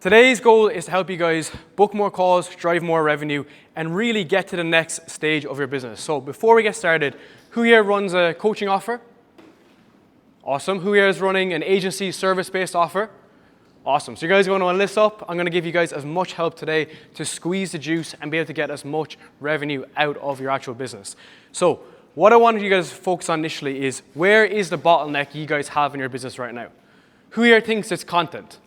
Today's goal is to help you guys book more calls, drive more revenue, and really get to the next stage of your business. So before we get started, who here runs a coaching offer? Awesome. Who here is running an agency service-based offer? Awesome. So you guys are going to want to list up. I'm going to give you guys as much help today to squeeze the juice and be able to get as much revenue out of your actual business. So what I wanted you guys to focus on initially is, where is the bottleneck you guys have in your business right now? Who here thinks it's content?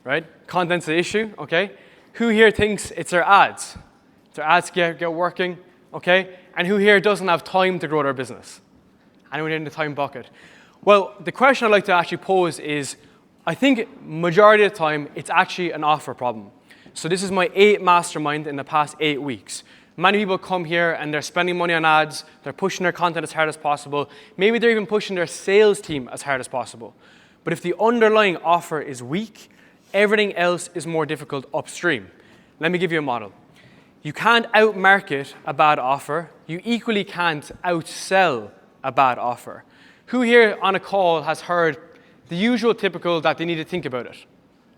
Right? Content's the issue, okay? Who here thinks it's their ads? Their ads get working, okay? And who here doesn't have time to grow their business? Anyone in the time bucket? Well, the question I'd like to actually pose is, I think majority of the time, it's actually an offer problem. So this is my 8th mastermind in the past 8 weeks. Many people come here and they're spending money on ads, they're pushing their content as hard as possible, maybe they're even pushing their sales team as hard as possible. But if the underlying offer is weak, everything else is more difficult upstream. Let me give you a model. You can't outmarket a bad offer. You equally can't outsell a bad offer. Who here on a call has heard the usual typical that they need to think about it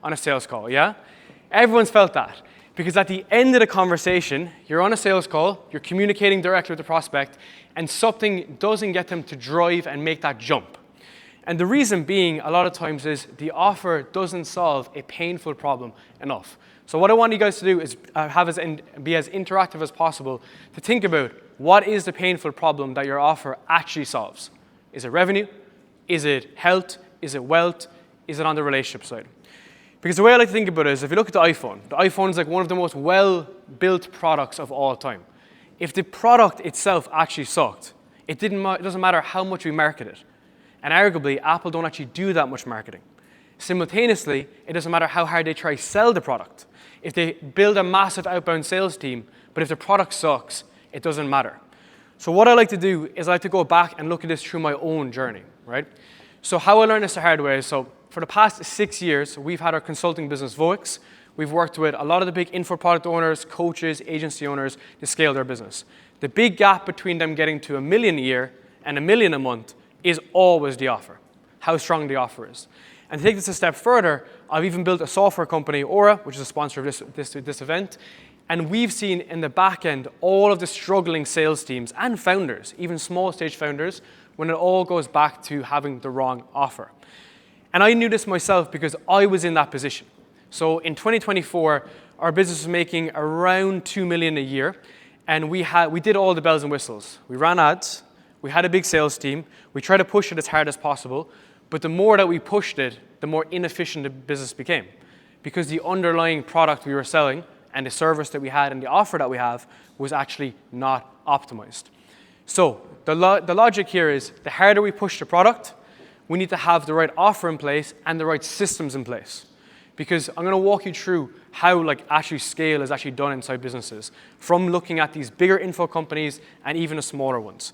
on a sales call, yeah? Everyone's felt that. Because at the end of the conversation, you're on a sales call, you're communicating directly with the prospect, and something doesn't get them to drive and make that jump. And the reason being, a lot of times, is the offer doesn't solve a painful problem enough. So what I want you guys to do is be as interactive as possible to think about, what is the painful problem that your offer actually solves? Is it revenue? Is it health? Is it wealth? Is it on the relationship side? Because the way I like to think about it is, if you look at the iPhone is like one of the most well-built products of all time. If the product itself actually sucked, it doesn't matter how much we market it. And arguably, Apple don't actually do that much marketing. Simultaneously, it doesn't matter how hard they try to sell the product. If they build a massive outbound sales team, but if the product sucks, it doesn't matter. So what I like to do is I like to go back and look at this through my own journey, right? So how I learned this the hard way is, so for the past 6 years, we've had our consulting business, Voix. We've worked with a lot of the big info product owners, coaches, agency owners to scale their business. The big gap between them getting to $1 million a year and $1 million a month is always the offer, how strong the offer is. And to take this a step further, I've even built a software company, Aura, which is a sponsor of this event, and we've seen in the back end all of the struggling sales teams and founders, even small stage founders, when it all goes back to having the wrong offer. And I knew this myself because I was in that position. So in 2024, our business was making around $2 million a year, and we did all the bells and whistles. We ran ads, we had a big sales team, we tried to push it as hard as possible, but the more that we pushed it, the more inefficient the business became. Because the underlying product we were selling and the service that we had and the offer that we have was actually not optimized. So the logic here is, the harder we push the product, we need to have the right offer in place and the right systems in place. Because I'm going to walk you through how actually scale is actually done inside businesses, from looking at these bigger info companies and even the smaller ones.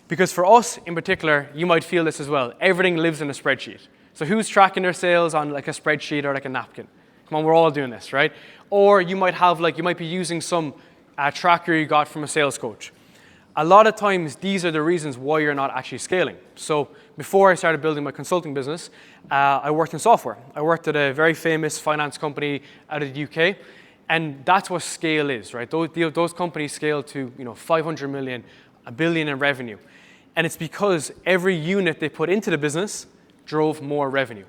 Because for us in particular, you might feel this as well. Everything lives in a spreadsheet. So who's tracking their sales on a spreadsheet or a napkin? Come on, we're all doing this, right? Or you might be using some tracker you got from a sales coach. A lot of times, these are the reasons why you're not actually scaling. So before I started building my consulting business, I worked in software. I worked at a very famous finance company out of the UK, and that's what scale is, right? Those companies scale to 500 million, $1 billion in revenue. And it's because every unit they put into the business drove more revenue.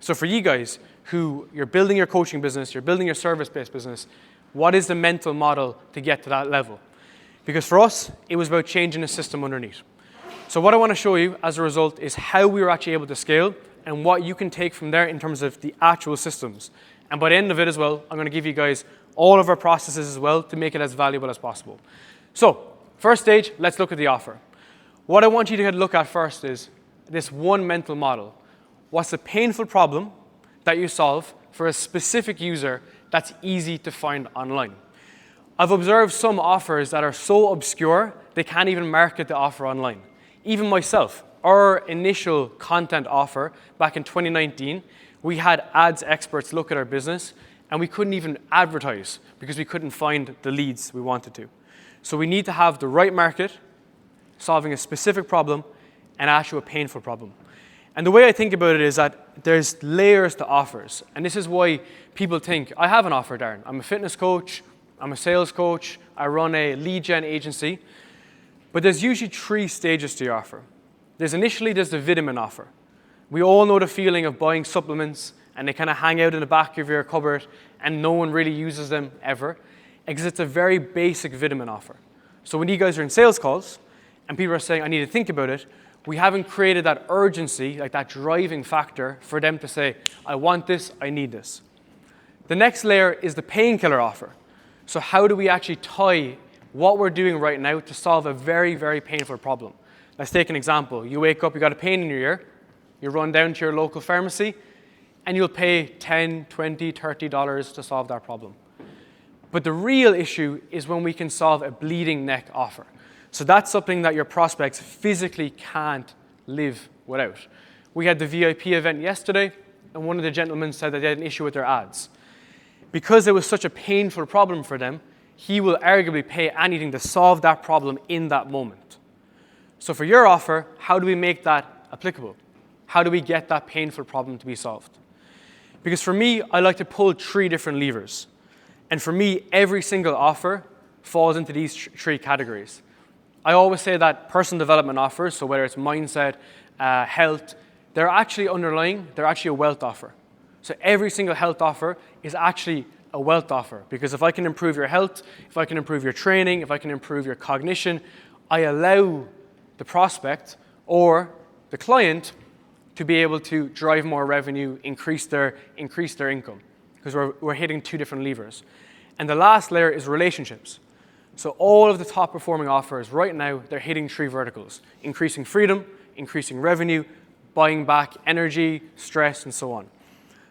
So for you guys who you're building your coaching business, you're building your service-based business, what is the mental model to get to that level? Because for us, it was about changing the system underneath. So what I want to show you as a result is how we were actually able to scale and what you can take from there in terms of the actual systems. And by the end of it as well, I'm going to give you guys all of our processes as well to make it as valuable as possible. So first stage, let's look at the offer. What I want you to look at first is this one mental model. What's the painful problem that you solve for a specific user that's easy to find online? I've observed some offers that are so obscure, they can't even market the offer online. Even myself, our initial content offer back in 2019, we had ads experts look at our business, and we couldn't even advertise because we couldn't find the leads we wanted to. So we need to have the right market, solving a specific problem, and actually a painful problem. And the way I think about it is that there's layers to offers. And this is why people think, I have an offer, Darren. I'm a fitness coach, I'm a sales coach, I run a lead gen agency. But there's usually 3 stages to your offer. Initially, there's the vitamin offer. We all know the feeling of buying supplements and they kind of hang out in the back of your cupboard and no one really uses them ever, because it's a very basic vitamin offer. So when you guys are in sales calls and people are saying, I need to think about it, we haven't created that urgency, like that driving factor for them to say, I want this, I need this. The next layer is the painkiller offer. So how do we actually tie what we're doing right now to solve a very, very painful problem? Let's take an example. You wake up, you got a pain in your ear, you run down to your local pharmacy, and you'll pay $10, $20, $30 to solve that problem. But the real issue is when we can solve a bleeding neck offer. So that's something that your prospects physically can't live without. We had the VIP event yesterday, and one of the gentlemen said that they had an issue with their ads. Because it was such a painful problem for them, he will arguably pay anything to solve that problem in that moment. So for your offer, how do we make that applicable? How do we get that painful problem to be solved? Because for me, I like to pull 3 different levers. And for me, every single offer falls into these 3 categories. I always say that personal development offers, so whether it's mindset, health, they're actually a wealth offer. So every single health offer is actually a wealth offer, because if I can improve your health, if I can improve your training, if I can improve your cognition, I allow the prospect or the client to be able to drive more revenue, increase their income, because we're hitting 2 different levers. And the last layer is relationships. So all of the top performing offers right now, they're hitting 3 verticals: increasing freedom, increasing revenue, buying back energy, stress, and so on.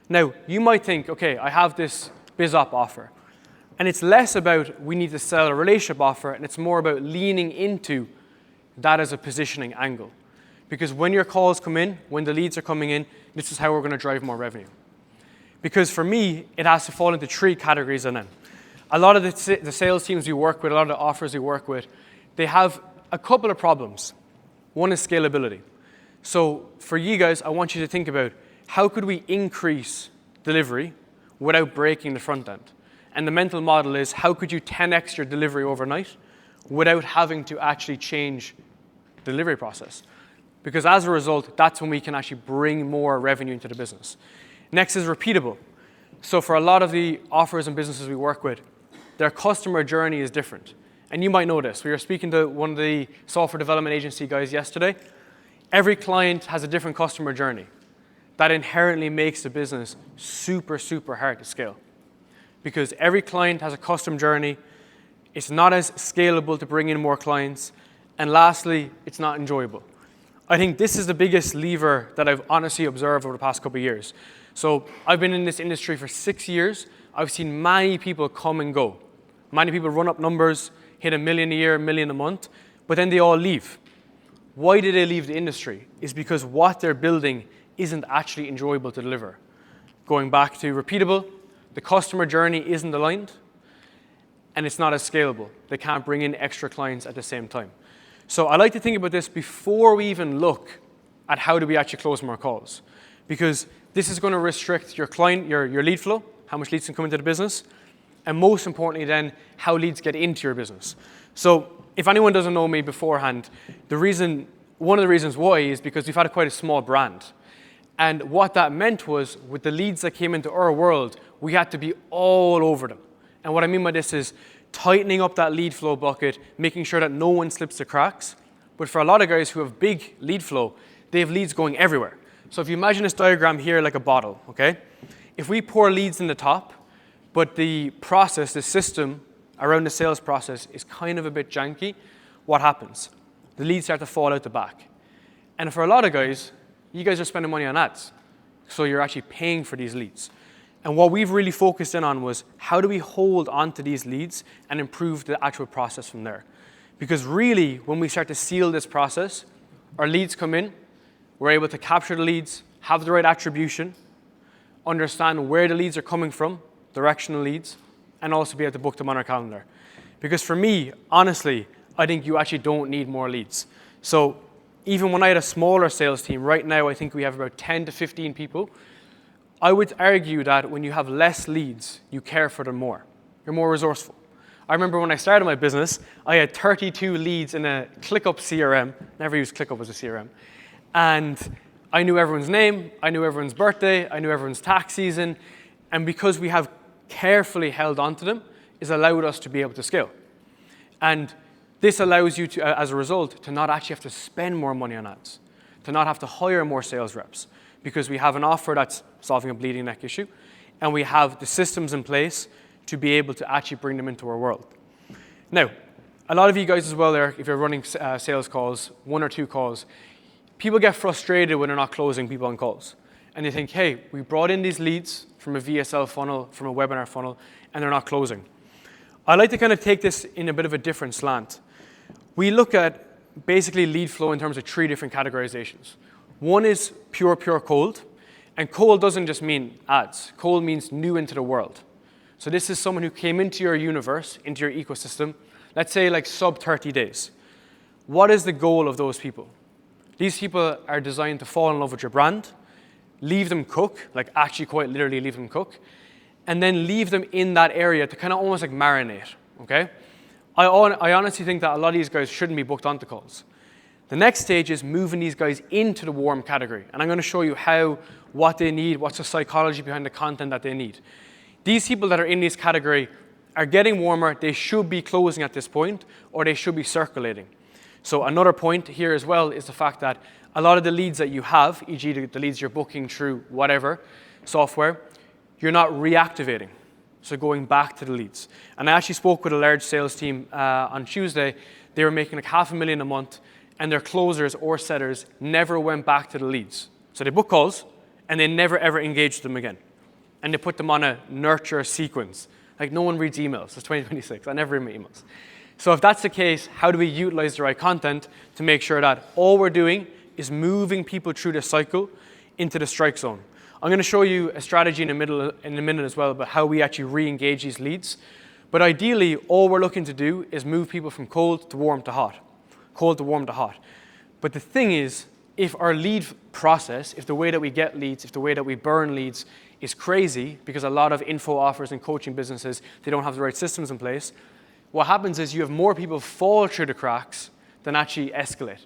Now, you might think, okay, I have this BizOp offer, and it's less about we need to sell a relationship offer, and it's more about leaning into that as a positioning angle. Because when your calls come in, when the leads are coming in, this is how we're going to drive more revenue. Because for me, it has to fall into 3 categories. And then a lot of the sales teams we work with, a lot of the offers we work with, they have a couple of problems. One is scalability. So for you guys, I want you to think about how could we increase delivery without breaking the front end? And the mental model is, how could you 10x your delivery overnight without having to actually change the delivery process? Because as a result, that's when we can actually bring more revenue into the business. Next is repeatable. So for a lot of the offers and businesses we work with, their customer journey is different. And you might know this. We were speaking to one of the software development agency guys yesterday. Every client has a different customer journey. That inherently makes the business super, super hard to scale. Because every client has a custom journey. It's not as scalable to bring in more clients. And lastly, it's not enjoyable. I think this is the biggest lever that I've honestly observed over the past couple of years. So I've been in this industry for 6 years. I've seen many people come and go. Many people run up numbers, hit $1 million a year, $1 million a month, but then they all leave. Why do they leave the industry? It's because what they're building isn't actually enjoyable to deliver. Going back to repeatable, the customer journey isn't aligned, and it's not as scalable. They can't bring in extra clients at the same time. So I like to think about this before we even look at how do we actually close more calls. Because this is going to restrict your client, your lead flow, how much leads can come into the business, and most importantly then, how leads get into your business. So if anyone doesn't know me beforehand, one of the reasons why is because we've had quite a small brand. And what that meant was, with the leads that came into our world, we had to be all over them. And what I mean by this is tightening up that lead flow bucket, making sure that no one slips the cracks. But for a lot of guys who have big lead flow, they have leads going everywhere. So if you imagine this diagram here like a bottle, okay? If we pour leads in the top, but the process, the system around the sales process is kind of a bit janky, what happens? The leads start to fall out the back. And for a lot of guys, you guys are spending money on ads. So you're actually paying for these leads. And what we've really focused in on was, how do we hold onto these leads and improve the actual process from there? Because really, when we start to seal this process, our leads come in, we're able to capture the leads, have the right attribution, understand where the leads are coming from, directional leads, and also be able to book them on our calendar. Because for me, honestly, I think you actually don't need more leads. So even when I had a smaller sales team, right now I think we have about 10 to 15 people, I would argue that when you have less leads, you care for them more. You're more resourceful. I remember when I started my business, I had 32 leads in a ClickUp CRM. Never used ClickUp as a CRM. And I knew everyone's name, I knew everyone's birthday, I knew everyone's tax season. And because we have carefully held onto them, it's allowed us to be able to scale. And this allows you to, as a result, to not actually have to spend more money on ads, to not have to hire more sales reps, because we have an offer that's solving a bleeding neck issue, and we have the systems in place to be able to actually bring them into our world. Now, a lot of you guys as well there, if you're running sales calls, 1 or 2 calls, people get frustrated when they're not closing people on calls. And they think, hey, we brought in these leads from a VSL funnel, from a webinar funnel, and they're not closing. I like to kind of take this in a bit of a different slant. We look at basically lead flow in terms of 3 different categorizations. One is pure cold, and cold doesn't just mean ads. Cold means new into the world. So this is someone who came into your universe, into your ecosystem, let's say like sub 30 days. What is the goal of those people? These people are designed to fall in love with your brand, leave them cook, like actually quite literally leave them cook, and then leave them in that area to kind of almost like marinate, okay? I honestly think that a lot of these guys shouldn't be booked onto calls. The next stage is moving these guys into the warm category, and I'm going to show you how, what they need, what's the psychology behind the content that they need. These people that are in this category are getting warmer, they should be closing at this point, or they should be circulating. So another point here as well is the fact that a lot of the leads that you have, e.g. the leads you're booking through whatever software, you're not reactivating. So going back to the leads. And I actually spoke with a large sales team on Tuesday. They were making like $500,000 a month, and their closers or setters never went back to the leads. So they book calls, and they never ever engaged them again. And they put them on a nurture sequence. Like no one reads emails. It's 2026. I never read my emails. So if that's the case, how do we utilize the right content to make sure that all we're doing is moving people through the cycle into the strike zone? I'm going to show you a strategy in a minute as well about how we actually re-engage these leads. But ideally, all we're looking to do is move people from cold to warm to hot. Cold to warm to hot. But the thing is, if our lead process, if the way that we get leads, if the way that we burn leads is crazy, because a lot of info offers and coaching businesses, they don't have the right systems in place, what happens is you have more people fall through the cracks than actually escalate.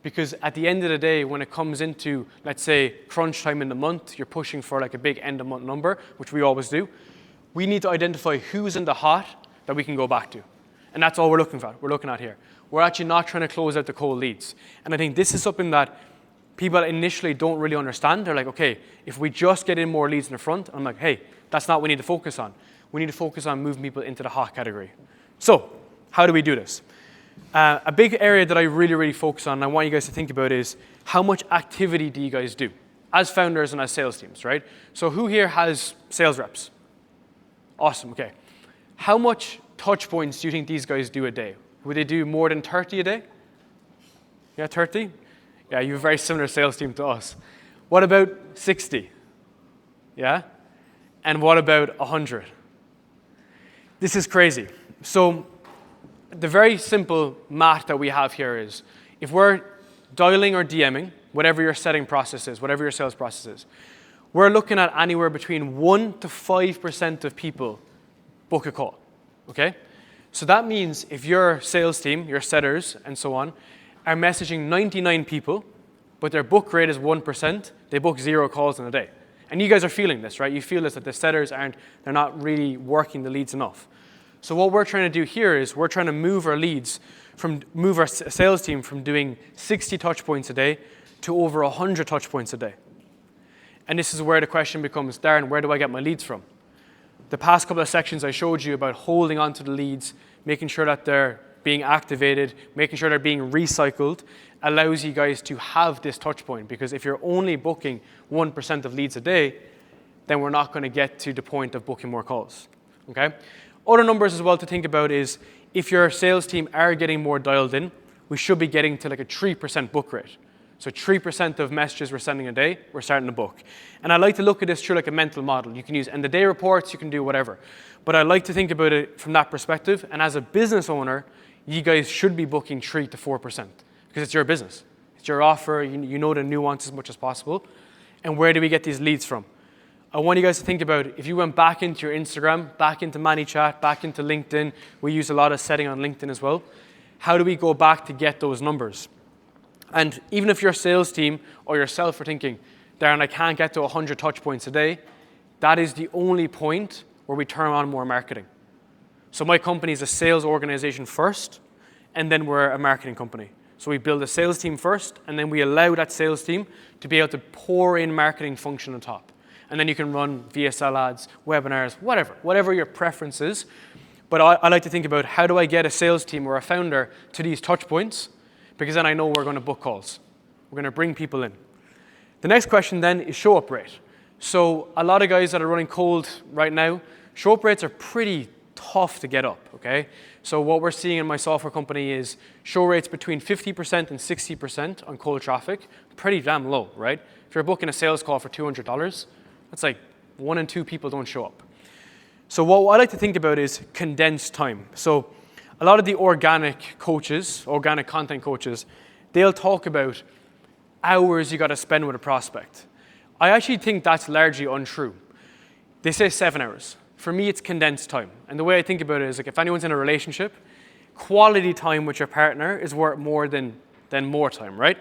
Because at the end of the day, when it comes into, let's say, crunch time in the month, you're pushing for like a big end of month number, which we always do. We need to identify who's in the hot that we can go back to. And that's all we're looking at here. We're actually not trying to close out the cold leads. And I think this is something that people initially don't really understand. They're like, okay, if we just get in more leads in the front, I'm like, hey, that's not what we need to focus on. We need to focus on moving people into the hot category. So, how do we do this? A big area that I really focus on, and I want you guys to think about is how much activity do you guys do as founders and as sales teams, right? So who here has sales reps? Awesome, okay. How much touch points do you think these guys do a day? Would they do more than 30 a day? Yeah, 30? Yeah, you have a very similar sales team to us. What about 60? Yeah? And what about 100? This is crazy. So the very simple math that we have here is if we're dialing or DMing, whatever your setting process is, whatever your sales process is, we're looking at anywhere between 1% to 5% of people book a call, okay? So that means if your sales team, your setters and so on, are messaging 99 people, but their book rate is 1%, they book 0 calls in a day. And you guys are feeling this, right? You feel this, that the setters they're not really working the leads enough. So what we're trying to do here is we're trying to move our sales team from doing 60 touch points a day to over 100 touch points a day. And this is where the question becomes, Darren, where do I get my leads from? The past couple of sections I showed you about holding onto the leads, making sure that they're being activated, making sure they're being recycled, allows you guys to have this touch point. Because if you're only booking 1% of leads a day, then we're not going to get to the point of booking more calls, okay? Other numbers as well to think about is if your sales team are getting more dialed in, we should be getting to like a 3% book rate. So 3% of messages we're sending a day, we're starting to book. And I like to look at this through like a mental model. You can use end of day reports, you can do whatever. But I like to think about it from that perspective. And as a business owner, you guys should be booking 3 to 4% because it's your business. It's your offer, you know the nuance as much as possible. And where do we get these leads from? I want you guys to think about if you went back into your Instagram, back into ManyChat, back into LinkedIn. We use a lot of setting on LinkedIn as well. How do we go back to get those numbers? And even if your sales team or yourself are thinking, Darren, I can't get to 100 touch points a day, that is the only point where we turn on more marketing. So my company is a sales organization first, and then we're a marketing company. So we build a sales team first, and then we allow that sales team to be able to pour in marketing function on top. And then you can run VSL ads, webinars, whatever your preference is. But I like to think about how do I get a sales team or a founder to these touch points, because then I know we're going to book calls. We're going to bring people in. The next question then is show up rate. So a lot of guys that are running cold right now, show up rates are pretty tough to get up, okay? So what we're seeing in my software company is show rates between 50% and 60% on cold traffic, pretty damn low, right? If you're booking a sales call for $200, that's like 1 in 2 people don't show up. So what I like to think about is condensed time. So a lot of the organic content coaches, they'll talk about hours you got to spend with a prospect. I actually think that's largely untrue. They say 7 hours. For me, it's condensed time. And the way I think about it is like if anyone's in a relationship, quality time with your partner is worth more than more time, right?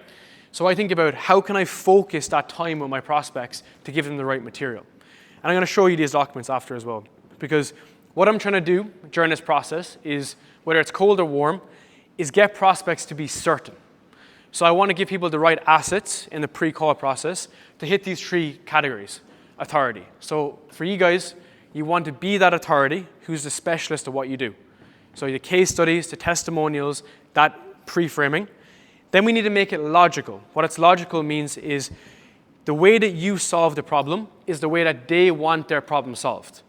So I think about how can I focus that time with my prospects to give them the right material. And I'm going to show you these documents after as well. Because what I'm trying to do during this process is, whether it's cold or warm, is get prospects to be certain. So I want to give people the right assets in the pre-call process to hit these 3 categories. Authority. So for you guys, you want to be that authority who's the specialist of what you do. So the case studies, the testimonials, that pre-framing. Then we need to make it logical. What it's logical means is the way that you solve the problem is the way that they want their problem solved.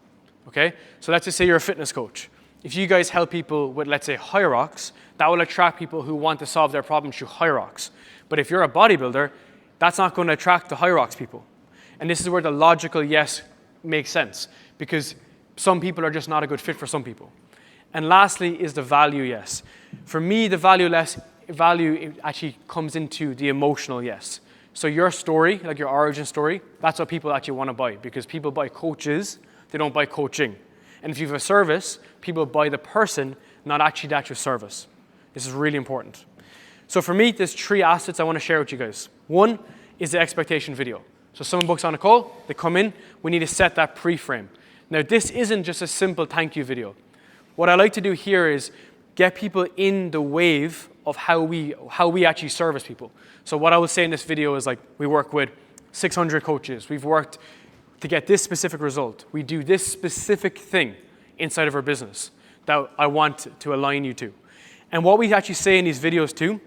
Okay? So let's just say you're a fitness coach. If you guys help people with, let's say, high rocks, that will attract people who want to solve their problems through high rocks. But if you're a bodybuilder, that's not going to attract the high rocks people. And this is where the logical yes makes sense, because some people are just not a good fit for some people. And lastly is the value yes. For me, the value actually comes into the emotional yes. So your story, like your origin story, that's what people actually want to buy, because people buy coaches, they don't buy coaching. And if you have a service, people buy the person, not actually the actual service. This is really important. So for me, there's 3 assets I want to share with you guys. One is the expectation video. So someone books on a call, they come in, we need to set that pre-frame. Now this isn't just a simple thank you video. What I like to do here is get people in the wave of how we actually service people. So what I would say in this video is like, we work with 600 coaches. We've worked to get this specific result. We do this specific thing inside of our business that I want to align you to. And what we actually say in these videos too,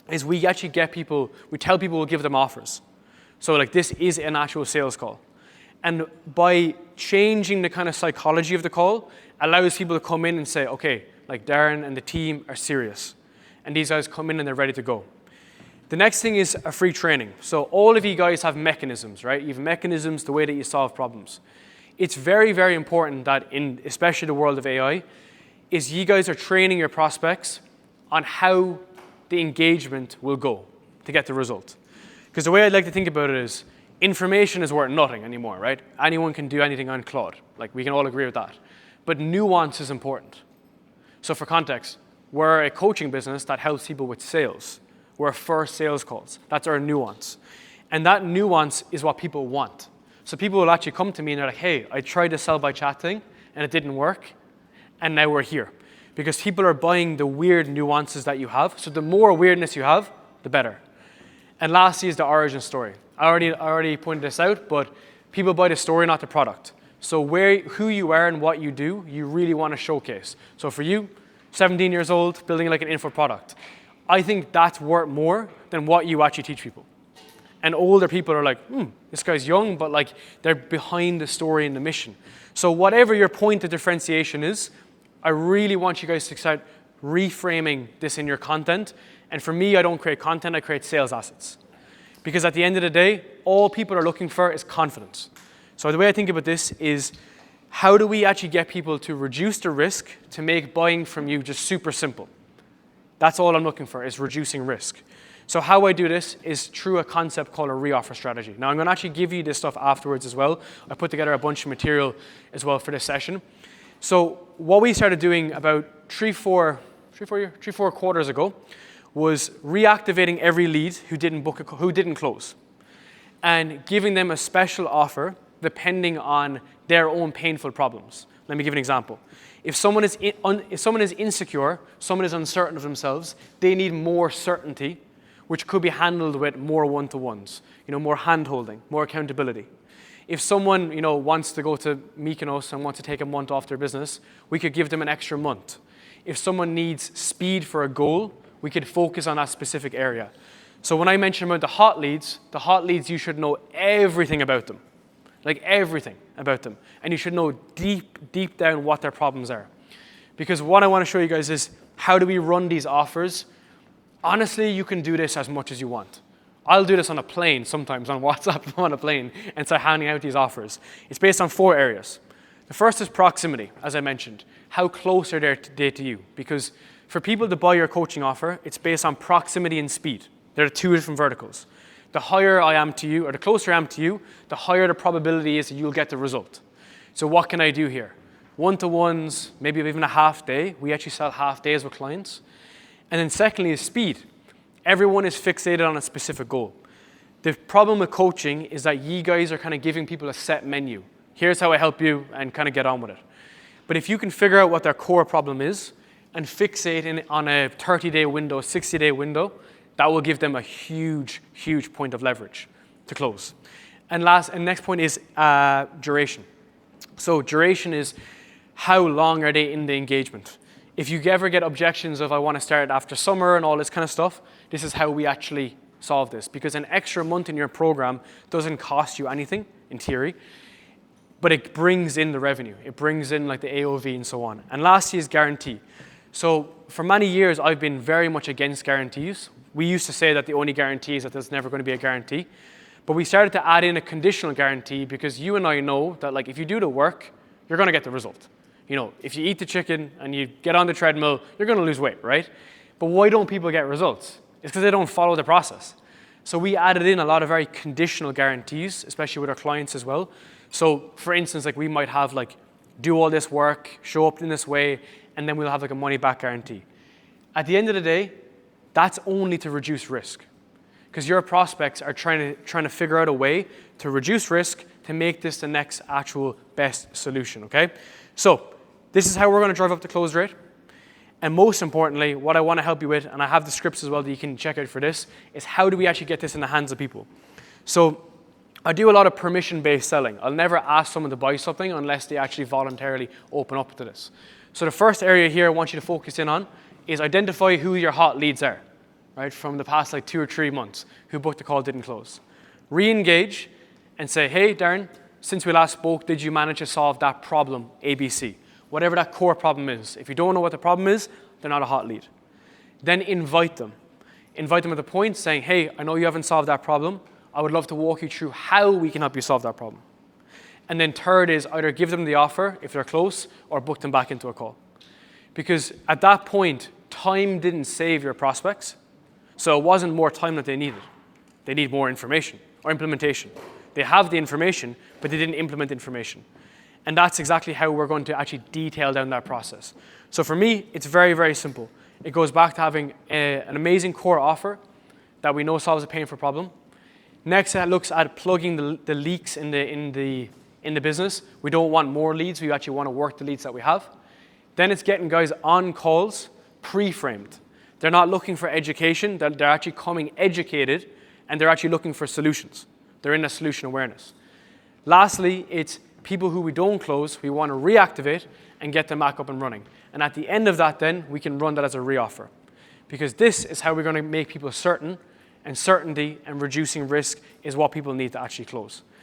is we actually get people, we tell people we'll give them offers. So like this is an actual sales call. And by changing the kind of psychology of the call, allows people to come in and say, okay, like Darren and the team are serious. And these guys come in and they're ready to go. The next thing is a free training. So all of you guys have mechanisms, right? You have mechanisms, the way that you solve problems. It's very, very important that in especially the world of AI, is you guys are training your prospects on how the engagement will go to get the result. Because the way I'd like to think about it is, information is worth nothing anymore, right? Anyone can do anything on Claude. Like, we can all agree with that. But nuance is important. So for context, we're a coaching business that helps people with sales. We're first sales calls. That's our nuance. And that nuance is what people want. So people will actually come to me and they're like, hey, I tried the sell by chat thing and it didn't work. And now we're here. Because people are buying the weird nuances that you have. So the more weirdness you have, the better. And lastly is the origin story. I already pointed this out, but people buy the story, not the product. So who you are and what you do, you really want to showcase. So for you, 17 years old, building like an info product. I think that's worth more than what you actually teach people. And older people are like, this guy's young, but like they're behind the story and the mission. So whatever your point of differentiation is, I really want you guys to start reframing this in your content. And for me, I don't create content, I create sales assets. Because at the end of the day, all people are looking for is confidence. So the way I think about this is, how do we actually get people to reduce the risk to make buying from you just super simple? That's all I'm looking for, is reducing risk. So how I do this is through a concept called a reoffer strategy. Now I'm going to actually give you this stuff afterwards as well. I put together a bunch of material as well for this session. So what we started doing about three, four quarters ago was reactivating every lead who didn't close, and giving them a special offer depending on their own painful problems. Let me give an example. If someone is insecure, someone is uncertain of themselves, they need more certainty, which could be handled with more one-to-ones, more hand-holding, more accountability. If someone, wants to go to Mykonos and wants to take a month off their business, we could give them an extra month. If someone needs speed for a goal, we could focus on that specific area. So when I mention about the hot leads, you should know everything about them, like everything about them. And you should know deep down what their problems are. Because what I want to show you guys is how do we run these offers. Honestly, you can do this as much as you want. I'll do this on a plane sometimes, on WhatsApp on a plane, and start handing out these offers. It's based on 4 areas. The first is proximity, as I mentioned. How close are they to you? Because for people to buy your coaching offer, it's based on proximity and speed. There are 2 different verticals. The higher I am to you, or the closer I am to you, the higher the probability is that you'll get the result. So what can I do here? One-to-ones, maybe even a half day. We actually sell half days with clients. And then secondly is speed. Everyone is fixated on a specific goal. The problem with coaching is that you guys are kind of giving people a set menu. Here's how I help you, and kind of get on with it. But if you can figure out what their core problem is and fixate on a 30-day window, 60-day window, that will give them a huge, huge point of leverage to close. And next point is duration. So duration is how long are they in the engagement. If you ever get objections of I want to start after summer and all this kind of stuff, this is how we actually solve this. Because an extra month in your program doesn't cost you anything, in theory, but it brings in the revenue. It brings in like the AOV and so on. And lastly is guarantee. So for many years, I've been very much against guarantees. We used to say that the only guarantee is that there's never going to be a guarantee. But we started to add in a conditional guarantee because you and I know that like if you do the work, you're going to get the result. If you eat the chicken and you get on the treadmill, you're going to lose weight, right? But why don't people get results? It's because they don't follow the process. So we added in a lot of very conditional guarantees, especially with our clients as well. So for instance, like we might have like, do all this work, show up in this way, and then we'll have like a money back guarantee. At the end of the day, that's only to reduce risk. Because your prospects are trying to figure out a way to reduce risk to make this the next actual best solution, okay? So this is how we're going to drive up the close rate. And most importantly, what I want to help you with, and I have the scripts as well that you can check out for this, is how do we actually get this in the hands of people? So I do a lot of permission-based selling. I'll never ask someone to buy something unless they actually voluntarily open up to this. So the first area here I want you to focus in on is identify who your hot leads are, right, from the past like 2 or 3 months who booked the call, didn't close. Re-engage and say, hey, Darren, since we last spoke, did you manage to solve that problem, ABC? Whatever that core problem is. If you don't know what the problem is, they're not a hot lead. Then invite them. Invite them at the point saying, hey, I know you haven't solved that problem. I would love to walk you through how we can help you solve that problem. And then third is either give them the offer if they're close or book them back into a call. Because at that point, time didn't save your prospects. So it wasn't more time that they needed. They need more information or implementation. They have the information, but they didn't implement the information. And that's exactly how we're going to actually detail down that process. So for me, it's very, very simple. It goes back to having an amazing core offer that we know solves a painful problem. Next, it looks at plugging the leaks in the business. We don't want more leads. We actually want to work the leads that we have. Then it's getting guys on calls pre-framed. They're not looking for education. They're actually coming educated, and they're actually looking for solutions. They're in a solution awareness. Lastly, it's people who we don't close, we want to reactivate and get them back up and running. And at the end of that then, we can run that as a reoffer. Because this is how we're going to make people certain, and certainty and reducing risk is what people need to actually close.